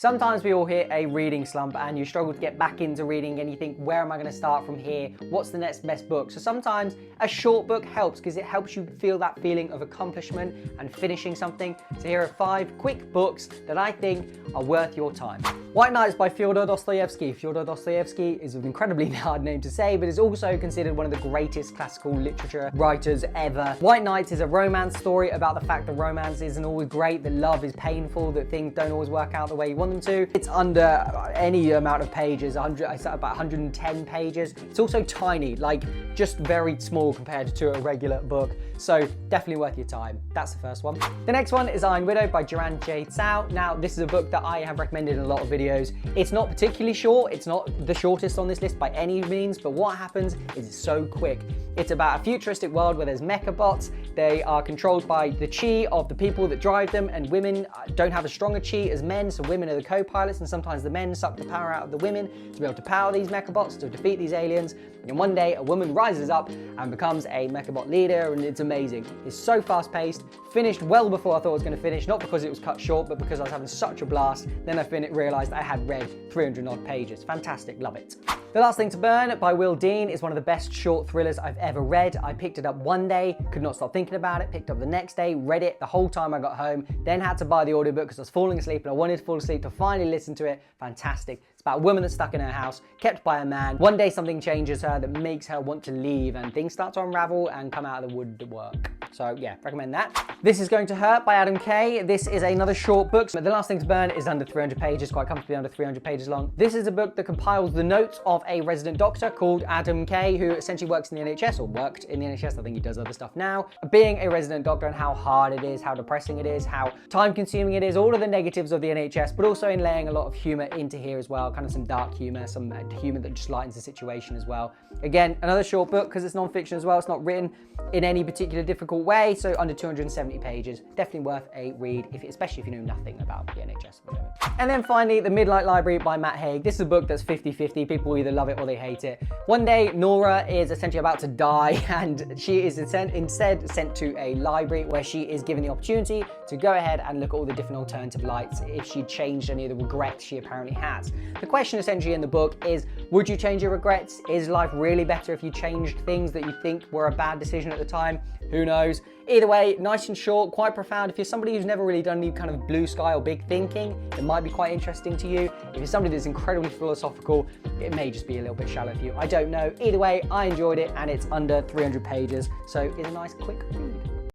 Sometimes we all hit a reading slump and you struggle to get back into reading and you think, where am I going to start from here? What's the next best book? So sometimes a short book helps because it helps you feel that feeling of accomplishment and finishing something. So here are 5 quick books that I think are worth your time. White Nights by Fyodor Dostoevsky. Fyodor Dostoevsky is an incredibly hard name to say, but is also considered one of the greatest classical literature writers ever. White Nights is a romance story about the fact that romance isn't always great, that love is painful, that things don't always work out the way you want them to. It's under any amount of pages, it's about 110 pages. It's also tiny, like just very small compared to a regular book. So definitely worth your time. That's the first one. The next one is Iron Widow by Joanne J. Tsao. Now, this is a book that I have recommended in a lot of videos. It's not particularly short. It's not the shortest on this list by any means, but what happens is it's so quick. It's about a futuristic world where there's mecha bots. They are controlled by the chi of the people that drive them, and women don't have a stronger chi as men, so women are the co-pilots, and sometimes the men suck the power out of the women to be able to power these mecha bots to defeat these aliens. And one day a woman rises up and becomes a mecha bot leader, and it's amazing. It's so fast paced, finished well before I thought I was going to finish, not because it was cut short, but because I was having such a blast. Then I realised I had read 300 odd pages. Fantastic, love it. The Last Thing to Burn by Will Dean is one of the best short thrillers I've ever read. I picked it up one day, could not stop thinking about it, picked up the next day, read it the whole time I got home, then had to buy the audiobook because I was falling asleep and I wanted to fall asleep to finally listen to it. Fantastic. It's about a woman that's stuck in her house, kept by a man. One day something changes her that makes her want to leave, and things start to unravel and come out of the woodwork. So yeah, recommend that. This Is Going to Hurt by Adam Kay. This is another short book. The Last Thing to Burn is under 300 pages, quite comfortably under 300 pages long. This is a book that compiles the notes of a resident doctor called Adam Kay, who essentially works in the NHS, or worked in the NHS. I think he does other stuff now. Being a resident doctor and how hard it is, how depressing it is, how time consuming it is, all of the negatives of the NHS, but also in laying a lot of humor into here as well, kind of some dark humor, some humor that just lightens the situation as well. Again, another short book because it's non-fiction as well. It's not written in any particular difficult way, so under 270 pages. Definitely worth a read, especially if you know nothing about the NHS at the moment. And then finally, The Midnight Library by Matt Haig. This is a book that's 50-50. People either love it or they hate it. One day, Nora is essentially about to die, and she is instead sent to a library where she is given the opportunity to go ahead and look at all the different alternative lights if she changed any of the regrets she apparently has. The question essentially in the book is, would you change your regrets? Is life really better if you changed things that you think were a bad decision at the time? Who knows? Either way, nice and short, quite profound. If you're somebody who's never really done any kind of blue sky or big thinking, it might be quite interesting to you. If you're somebody that's incredibly philosophical, it may just be a little bit shallow for you. I don't know. Either way, I enjoyed it, and it's under 300 pages, so it's a nice quick read.